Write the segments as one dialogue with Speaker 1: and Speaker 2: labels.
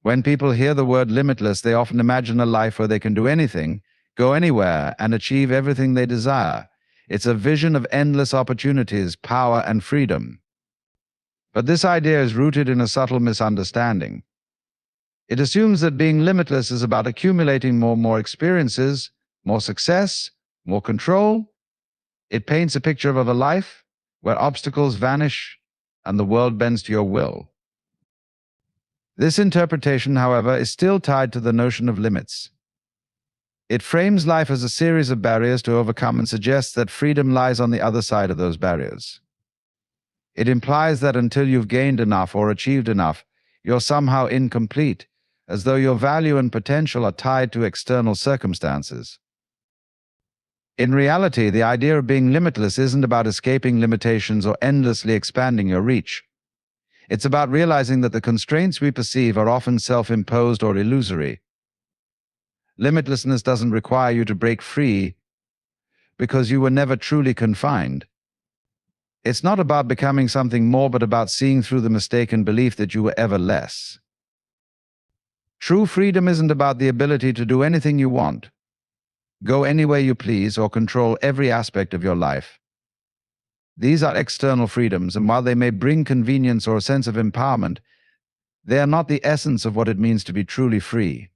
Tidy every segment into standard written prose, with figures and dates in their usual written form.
Speaker 1: When people hear the word limitless, they often imagine a life where they can do anything, go anywhere, and achieve everything they desire. It's a vision of endless opportunities, power, and freedom. But this idea is rooted in a subtle misunderstanding. It assumes that being limitless is about accumulating more experiences, more success, more control. It paints a picture of a life where obstacles vanish and the world bends to your will. This interpretation, however, is still tied to the notion of limits. It frames life as a series of barriers to overcome and suggests that freedom lies on the other side of those barriers. It implies that until you've gained enough or achieved enough, you're somehow incomplete, as though your value and potential are tied to external circumstances. In reality, the idea of being limitless isn't about escaping limitations or endlessly expanding your reach. It's about realizing that the constraints we perceive are often self-imposed or illusory. Limitlessness doesn't require you to break free because you were never truly confined. It's not about becoming something more, but about seeing through the mistaken belief that you were ever less. True freedom isn't about the ability to do anything you want, go anywhere you please, or control every aspect of your life. These are external freedoms, and while they may bring convenience or a sense of empowerment, they are not the essence of what it means to be truly free.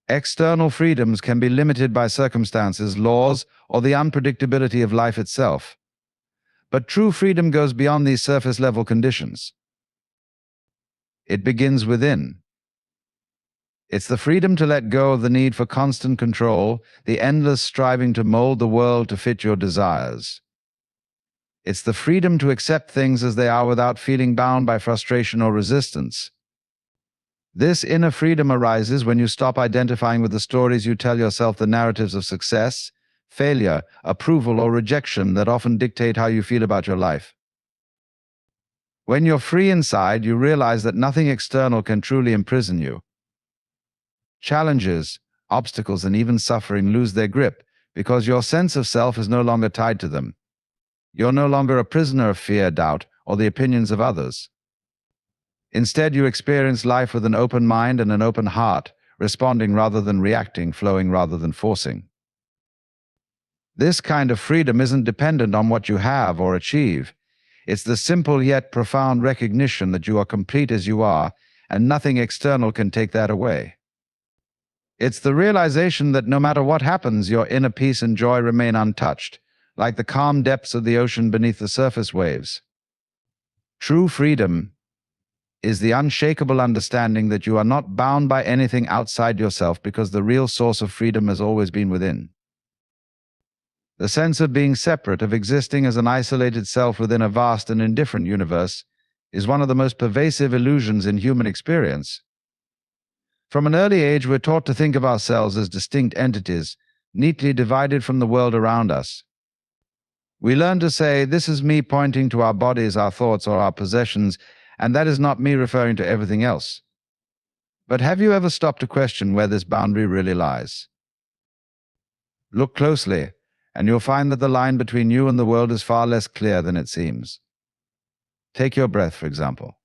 Speaker 1: External freedoms can be limited by circumstances, laws, or the unpredictability of life itself. But true freedom goes beyond these surface-level conditions. It begins within. It's the freedom to let go of the need for constant control, the endless striving to mold the world to fit your desires. It's the freedom to accept things as they are without feeling bound by frustration or resistance. This inner freedom arises when you stop identifying with the stories you tell yourself, the narratives of success, failure, approval, or rejection that often dictate how you feel about your life. When you're free inside, you realize that nothing external can truly imprison you. Challenges, obstacles, and even suffering lose their grip because your sense of self is no longer tied to them. You're no longer a prisoner of fear, doubt, or the opinions of others. Instead, you experience life with an open mind and an open heart, responding rather than reacting, flowing rather than forcing. This kind of freedom isn't dependent on what you have or achieve. It's the simple yet profound recognition that you are complete as you are, and nothing external can take that away. It's the realization that no matter what happens, your inner peace and joy remain untouched, like the calm depths of the ocean beneath the surface waves. True freedom is the unshakable understanding that you are not bound by anything outside yourself, because the real source of freedom has always been within. The sense of being separate, of existing as an isolated self within a vast and indifferent universe, is one of the most pervasive illusions in human experience. From an early age, we're taught to think of ourselves as distinct entities, neatly divided from the world around us. We learn to say, "This is me," pointing to our bodies, our thoughts, or our possessions, and "that is not me," referring to everything else. But have you ever stopped to question where this boundary really lies? Look closely, and you'll find that the line between you and the world is far less clear than it seems. Take your breath, for example.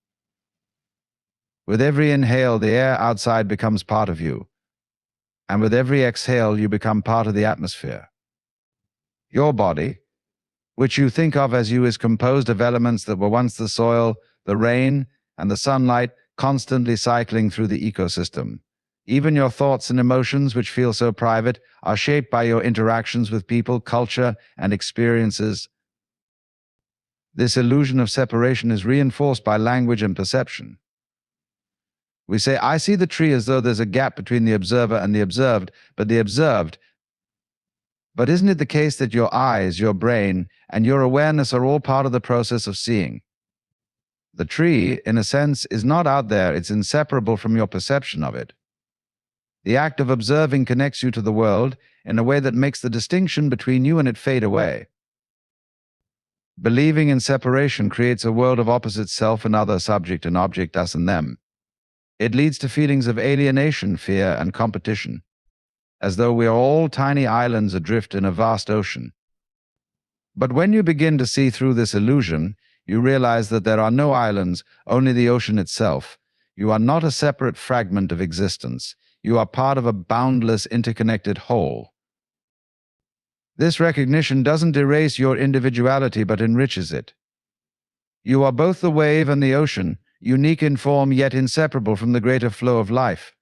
Speaker 1: With every inhale, the air outside becomes part of you, and with every exhale, you become part of the atmosphere. Your body, which you think of as you, is composed of elements that were once the soil, the rain, and the sunlight, constantly cycling through the ecosystem. Even your thoughts and emotions, which feel so private, are shaped by your interactions with people, culture, and experiences. This illusion of separation is reinforced by language and perception. We say, "I see the tree," as though there's a gap between the observer and the observed, but isn't it the case that your eyes, your brain, and your awareness are all part of the process of seeing? The tree, in a sense, is not out there, it's inseparable from your perception of it. The act of observing connects you to the world in a way that makes the distinction between you and it fade away. Believing in separation creates a world of opposite self and other, subject and object, us and them. It leads to feelings of alienation, fear, and competition, as though we are all tiny islands adrift in a vast ocean. But when you begin to see through this illusion, you realize that there are no islands, only the ocean itself. You are not a separate fragment of existence. You are part of a boundless, interconnected whole. This recognition doesn't erase your individuality but enriches it. You are both the wave and the ocean, unique in form yet inseparable from the greater flow of life.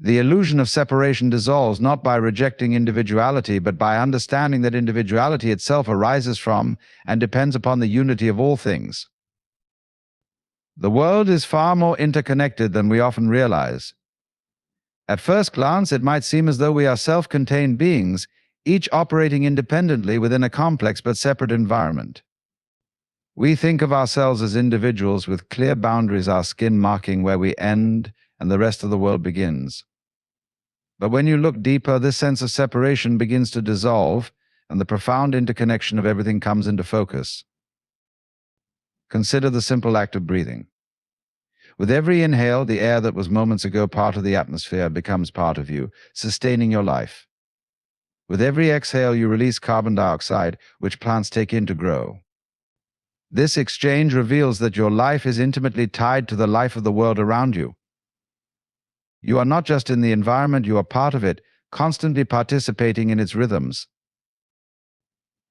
Speaker 1: The illusion of separation dissolves not by rejecting individuality, but by understanding that individuality itself arises from and depends upon the unity of all things. The world is far more interconnected than we often realize. At first glance, it might seem as though we are self-contained beings, each operating independently within a complex but separate environment. We think of ourselves as individuals with clear boundaries, our skin marking where we end and the rest of the world begins. But when you look deeper, this sense of separation begins to dissolve, and the profound interconnection of everything comes into focus. Consider the simple act of breathing. With every inhale, the air that was moments ago part of the atmosphere becomes part of you, sustaining your life. With every exhale, you release carbon dioxide, which plants take in to grow. This exchange reveals that your life is intimately tied to the life of the world around you. You are not just in the environment, you are part of it, constantly participating in its rhythms.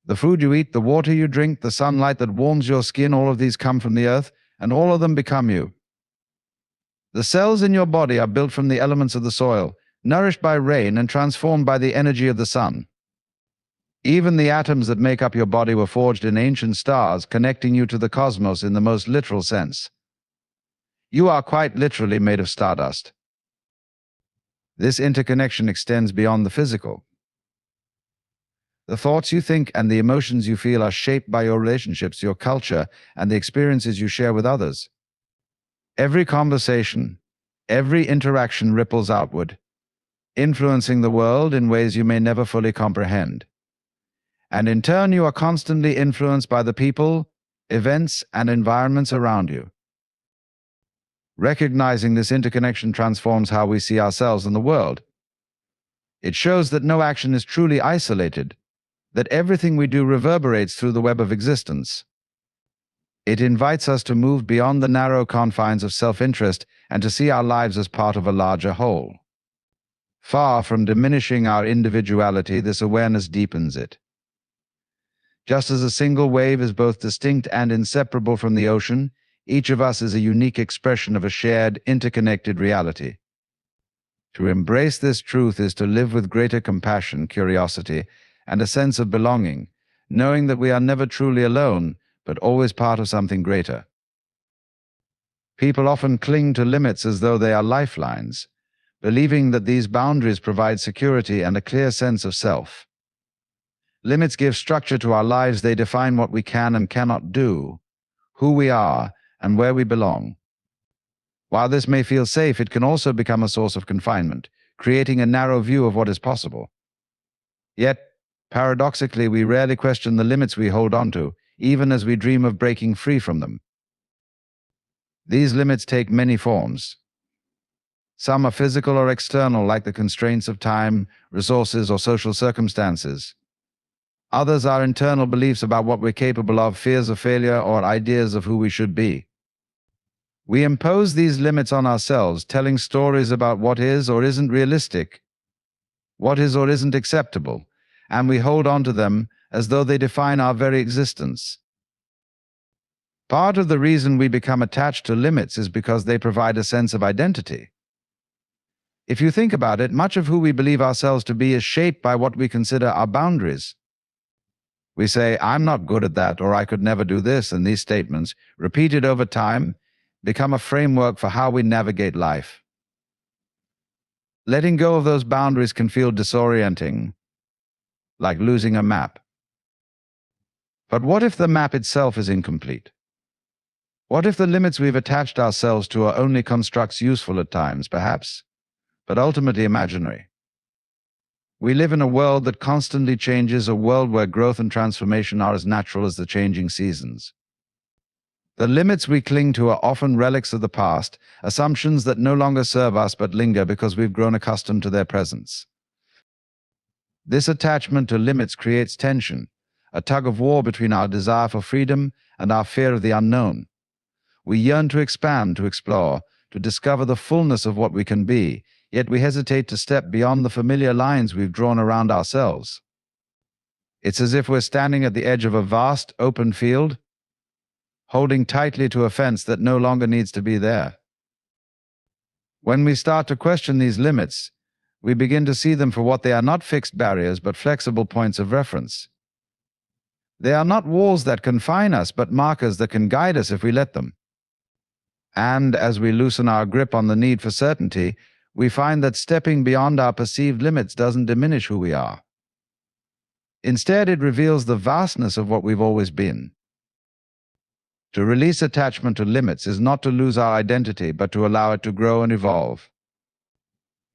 Speaker 1: The food you eat, the water you drink, the sunlight that warms your skin, all of these come from the earth, and all of them become you. The cells in your body are built from the elements of the soil, nourished by rain and transformed by the energy of the sun. Even the atoms that make up your body were forged in ancient stars, connecting you to the cosmos in the most literal sense. You are quite literally made of stardust. This interconnection extends beyond the physical. The thoughts you think and the emotions you feel are shaped by your relationships, your culture, and the experiences you share with others. Every conversation, every interaction ripples outward, influencing the world in ways you may never fully comprehend. And in turn, you are constantly influenced by the people, events, and environments around you. Recognizing this interconnection transforms how we see ourselves and the world. It shows that no action is truly isolated, that everything we do reverberates through the web of existence. It invites us to move beyond the narrow confines of self-interest and to see our lives as part of a larger whole. Far from diminishing our individuality, this awareness deepens it. Just as a single wave is both distinct and inseparable from the ocean, each of us is a unique expression of a shared, interconnected reality. To embrace this truth is to live with greater compassion, curiosity, and a sense of belonging, knowing that we are never truly alone, but always part of something greater. People often cling to limits as though they are lifelines, believing that these boundaries provide security and a clear sense of self. Limits give structure to our lives. They define what we can and cannot do, who we are, and where we belong. While this may feel safe, it can also become a source of confinement, creating a narrow view of what is possible. Yet, paradoxically, we rarely question the limits we hold on to, even as we dream of breaking free from them. These limits take many forms. Some are physical or external, like the constraints of time, resources, or social circumstances. Others are internal beliefs about what we're capable of, fears of failure, or ideas of who we should be. We impose these limits on ourselves, telling stories about what is or isn't realistic, what is or isn't acceptable, and we hold on to them as though they define our very existence. Part of the reason we become attached to limits is because they provide a sense of identity. If you think about it, much of who we believe ourselves to be is shaped by what we consider our boundaries. We say, "I'm not good at that," or "I could never do this," and these statements, repeated over time, become a framework for how we navigate life. Letting go of those boundaries can feel disorienting, like losing a map. But what if the map itself is incomplete? What if the limits we've attached ourselves to are only constructs useful at times, perhaps, but ultimately imaginary? We live in a world that constantly changes, a world where growth and transformation are as natural as the changing seasons. The limits we cling to are often relics of the past, assumptions that no longer serve us but linger because we've grown accustomed to their presence. This attachment to limits creates tension, a tug-of-war between our desire for freedom and our fear of the unknown. We yearn to expand, to explore, to discover the fullness of what we can be, yet we hesitate to step beyond the familiar lines we've drawn around ourselves. It's as if we're standing at the edge of a vast, open field, holding tightly to a fence that no longer needs to be there. When we start to question these limits, we begin to see them for what they are: not fixed barriers, but flexible points of reference. They are not walls that confine us, but markers that can guide us if we let them. And as we loosen our grip on the need for certainty, we find that stepping beyond our perceived limits doesn't diminish who we are. Instead, it reveals the vastness of what we've always been. To release attachment to limits is not to lose our identity, but to allow it to grow and evolve.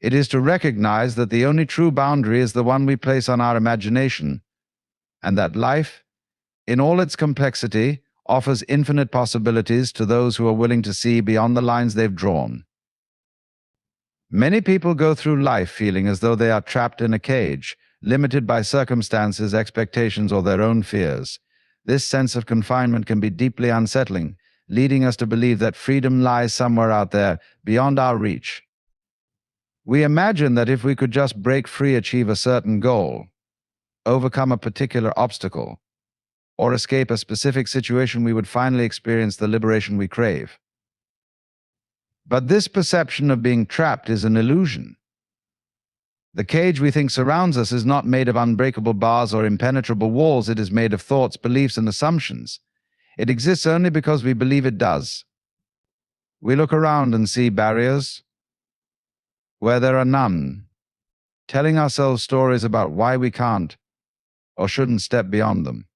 Speaker 1: It is to recognize that the only true boundary is the one we place on our imagination, and that life, in all its complexity, offers infinite possibilities to those who are willing to see beyond the lines they've drawn. Many people go through life feeling as though they are trapped in a cage, limited by circumstances, expectations, or their own fears. This sense of confinement can be deeply unsettling, leading us to believe that freedom lies somewhere out there, beyond our reach. We imagine that if we could just break free, achieve a certain goal, overcome a particular obstacle, or escape a specific situation, we would finally experience the liberation we crave. But this perception of being trapped is an illusion. The cage we think surrounds us is not made of unbreakable bars or impenetrable walls. It is made of thoughts, beliefs, and assumptions. It exists only because we believe it does. We look around and see barriers where there are none, telling ourselves stories about why we can't or shouldn't step beyond them.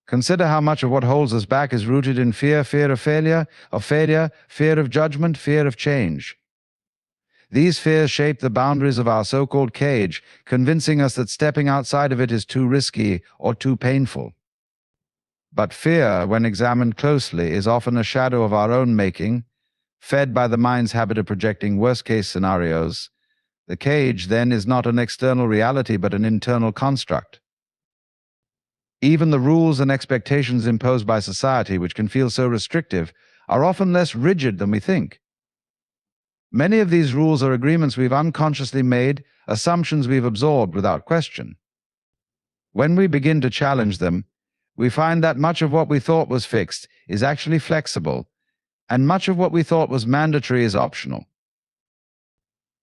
Speaker 1: Consider how much of what holds us back is rooted in fear: fear of failure, fear of judgment, fear of change. These fears shape the boundaries of our so-called cage, convincing us that stepping outside of it is too risky or too painful. But fear, when examined closely, is often a shadow of our own making, fed by the mind's habit of projecting worst-case scenarios. The cage, then, is not an external reality, but an internal construct. Even the rules and expectations imposed by society, which can feel so restrictive, are often less rigid than we think. Many of these rules are agreements we've unconsciously made, assumptions we've absorbed without question. When we begin to challenge them, we find that much of what we thought was fixed is actually flexible, and much of what we thought was mandatory is optional.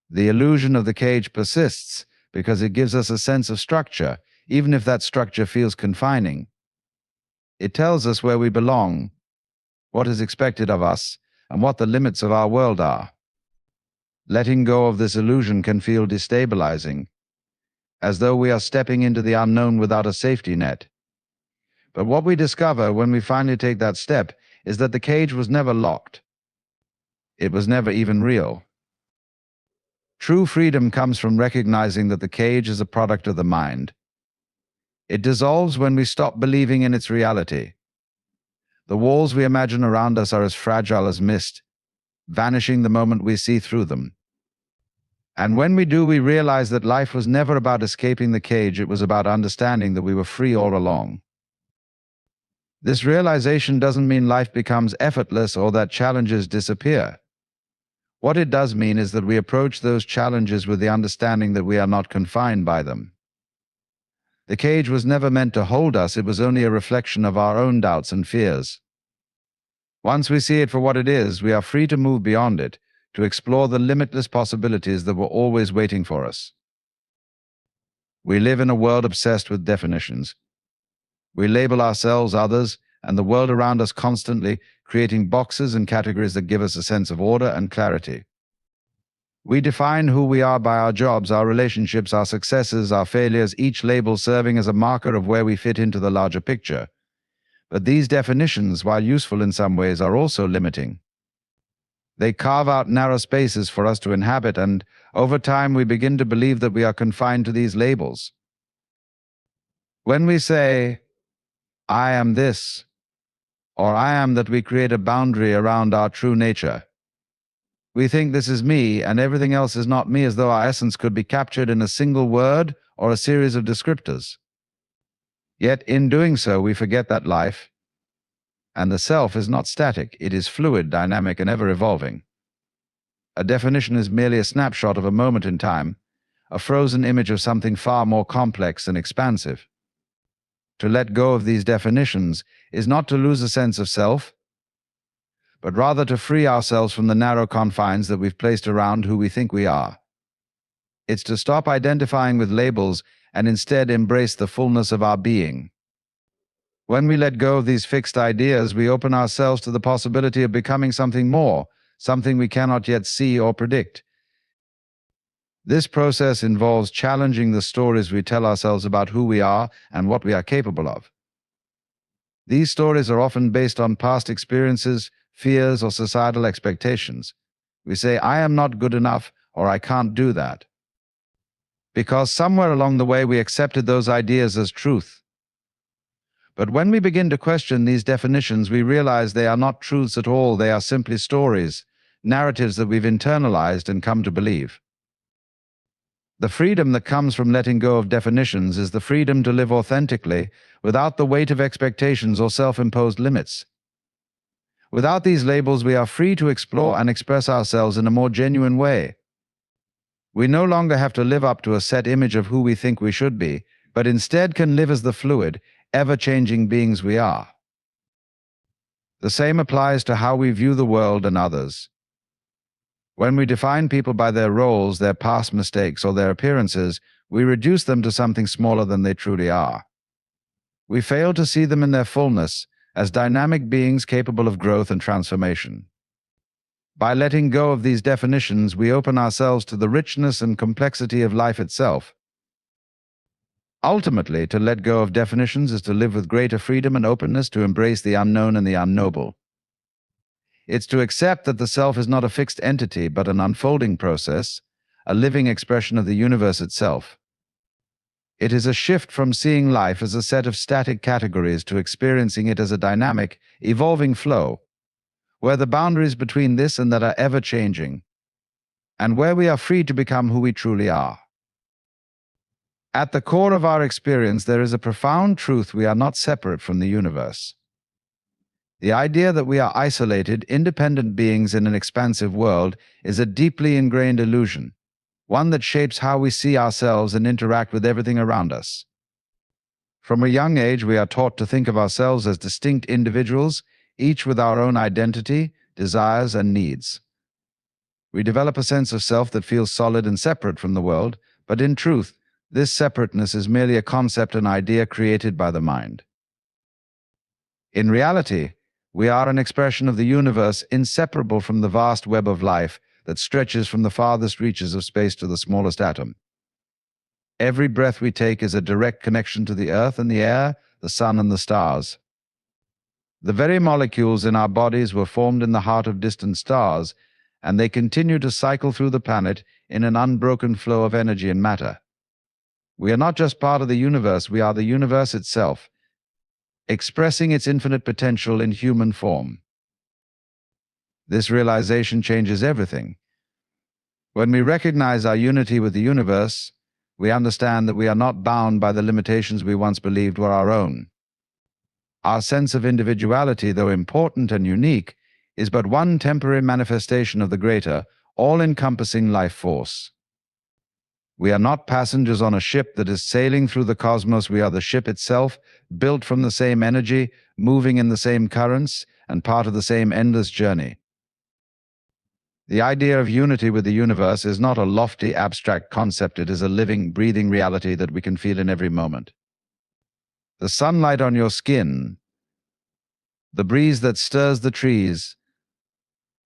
Speaker 1: The illusion of the cage persists because it gives us a sense of structure, even if that structure feels confining. It tells us where we belong, what is expected of us, and what the limits of our world are. Letting go of this illusion can feel destabilizing, as though we are stepping into the unknown without a safety net. But what we discover when we finally take that step is that the cage was never locked. It was never even real. True freedom comes from recognizing that the cage is a product of the mind. It dissolves when we stop believing in its reality. The walls we imagine around us are as fragile as mist, vanishing the moment we see through them. And when we do, we realize that life was never about escaping the cage. It was about understanding that we were free all along. This realization doesn't mean life becomes effortless or that challenges disappear. What it does mean is that we approach those challenges with the understanding that we are not confined by them. The cage was never meant to hold us. It was only a reflection of our own doubts and fears. Once we see it for what it is, we are free to move beyond it, to explore the limitless possibilities that were always waiting for us. We live in a world obsessed with definitions. We label ourselves, others, and the world around us constantly, creating boxes and categories that give us a sense of order and clarity. We define who we are by our jobs, our relationships, our successes, our failures, each label serving as a marker of where we fit into the larger picture. But these definitions, while useful in some ways, are also limiting. They carve out narrow spaces for us to inhabit, and over time we begin to believe that we are confined to these labels. When we say, "I am this," or "I am that," we create a boundary around our true nature. We think this is me and everything else is not me, as though our essence could be captured in a single word or a series of descriptors. Yet in doing so, we forget that life, And the self is not static, it is fluid, dynamic, and ever-evolving. A definition is merely a snapshot of a moment in time, a frozen image of something far more complex and expansive. To let go of these definitions is not to lose a sense of self, but rather to free ourselves from the narrow confines that we've placed around who we think we are. It's to stop identifying with labels and instead embrace the fullness of our being. When we let go of these fixed ideas, we open ourselves to the possibility of becoming something more, something we cannot yet see or predict. This process involves challenging the stories we tell ourselves about who we are and what we are capable of. These stories are often based on past experiences, fears, or societal expectations. We say, "I am not good enough," or "I can't do that," because somewhere along the way we accepted those ideas as truth. But when we begin to question these definitions, we realize they are not truths at all. They are simply stories, narratives that we've internalized and come to believe. The freedom that comes from letting go of definitions is the freedom to live authentically, without the weight of expectations or self-imposed limits. Without these labels, we are free to explore and express ourselves in a more genuine way. We no longer have to live up to a set image of who we think we should be, but instead can live as the fluid, ever-changing beings we are. The same applies to how we view the world and others. When we define people by their roles, their past mistakes, or their appearances, we reduce them to something smaller than they truly are. We fail to see them in their fullness, as dynamic beings capable of growth and transformation. By letting go of these definitions, we open ourselves to the richness and complexity of life itself. Ultimately, to let go of definitions is to live with greater freedom and openness, to embrace the unknown and the unknowable. It's to accept that the self is not a fixed entity, but an unfolding process, a living expression of the universe itself. It is a shift from seeing life as a set of static categories to experiencing it as a dynamic, evolving flow, where the boundaries between this and that are ever-changing, and where we are free to become who we truly are. At the core of our experience, there is a profound truth: we are not separate from the universe. The idea that we are isolated, independent beings in an expansive world is a deeply ingrained illusion, one that shapes how we see ourselves and interact with everything around us. From a young age, we are taught to think of ourselves as distinct individuals, each with our own identity, desires, and needs. We develop a sense of self that feels solid and separate from the world, but in truth, this separateness is merely a concept and idea created by the mind. In reality, we are an expression of the universe, inseparable from the vast web of life that stretches from the farthest reaches of space to the smallest atom. Every breath we take is a direct connection to the earth and the air, the sun and the stars. The very molecules in our bodies were formed in the heart of distant stars, and they continue to cycle through the planet in an unbroken flow of energy and matter. We are not just part of the universe, we are the universe itself, expressing its infinite potential in human form. This realization changes everything. When we recognize our unity with the universe, we understand that we are not bound by the limitations we once believed were our own. Our sense of individuality, though important and unique, is but one temporary manifestation of the greater, all-encompassing life force. We are not passengers on a ship that is sailing through the cosmos. We are the ship itself, built from the same energy, moving in the same currents, and part of the same endless journey. The idea of unity with the universe is not a lofty, abstract concept. It is a living, breathing reality that we can feel in every moment. The sunlight on your skin, the breeze that stirs the trees,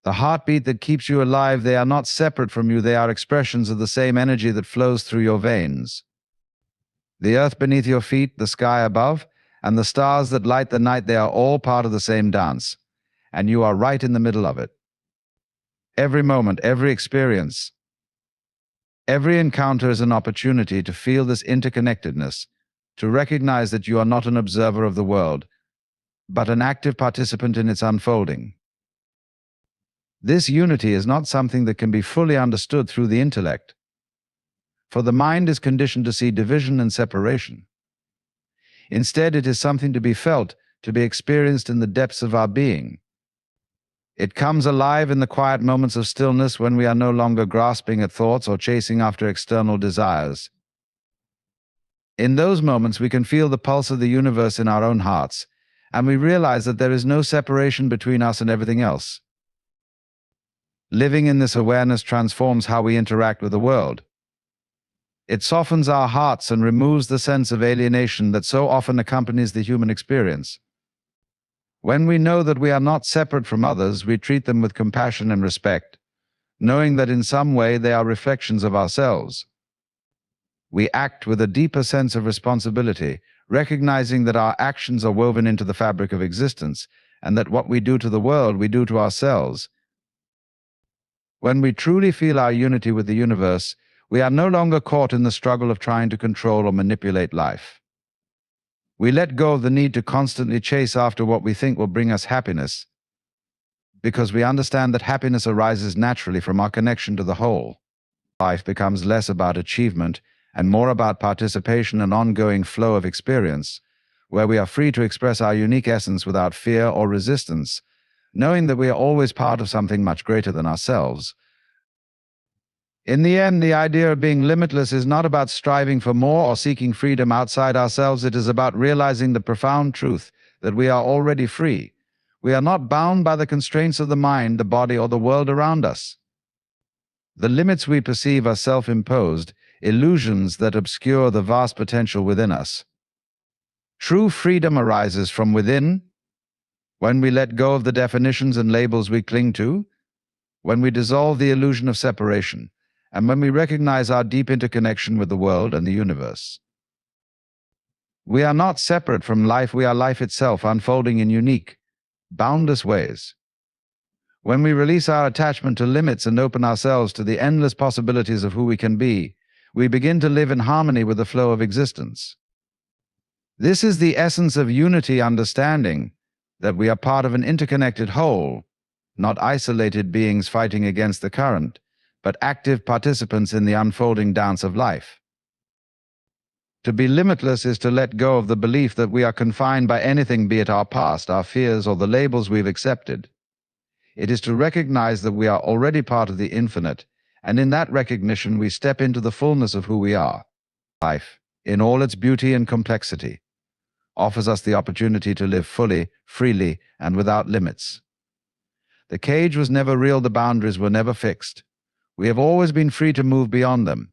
Speaker 1: the heartbeat that keeps you alive, they are not separate from you. They are expressions of the same energy that flows through your veins. The earth beneath your feet, the sky above, and the stars that light the night, they are all part of the same dance, and you are right in the middle of it. Every moment, every experience, every encounter is an opportunity to feel this interconnectedness, to recognize that you are not an observer of the world, but an active participant in its unfolding. This unity is not something that can be fully understood through the intellect, for the mind is conditioned to see division and separation. Instead, it is something to be felt, to be experienced in the depths of our being. It comes alive in the quiet moments of stillness when we are no longer grasping at thoughts or chasing after external desires. In those moments, we can feel the pulse of the universe in our own hearts, and we realize that there is no separation between us and everything else. Living in this awareness transforms how we interact with the world. It softens our hearts and removes the sense of alienation that so often accompanies the human experience. When we know that we are not separate from others, we treat them with compassion and respect, knowing that in some way they are reflections of ourselves. We act with a deeper sense of responsibility, recognizing that our actions are woven into the fabric of existence, and that what we do to the world, we do to ourselves. When we truly feel our unity with the universe, we are no longer caught in the struggle of trying to control or manipulate life. We let go of the need to constantly chase after what we think will bring us happiness, because we understand that happiness arises naturally from our connection to the whole. Life becomes less about achievement and more about participation and ongoing flow of experience, where we are free to express our unique essence without fear or resistance, knowing that we are always part of something much greater than ourselves. In the end, the idea of being limitless is not about striving for more or seeking freedom outside ourselves. It is about realizing the profound truth that we are already free. We are not bound by the constraints of the mind, the body, or the world around us. The limits we perceive are self-imposed, illusions that obscure the vast potential within us. True freedom arises from within, when we let go of the definitions and labels we cling to, when we dissolve the illusion of separation, and when we recognize our deep interconnection with the world and the universe. We are not separate from life, we are life itself, unfolding in unique, boundless ways. When we release our attachment to limits and open ourselves to the endless possibilities of who we can be, we begin to live in harmony with the flow of existence. This is the essence of unity, understanding that we are part of an interconnected whole, not isolated beings fighting against the current, but active participants in the unfolding dance of life. To be limitless is to let go of the belief that we are confined by anything, be it our past, our fears, or the labels we've accepted. It is to recognize that we are already part of the infinite, and in that recognition we step into the fullness of who we are. Life, in all its beauty and complexity, offers us the opportunity to live fully, freely, and without limits. The cage was never real, the boundaries were never fixed. We have always been free to move beyond them.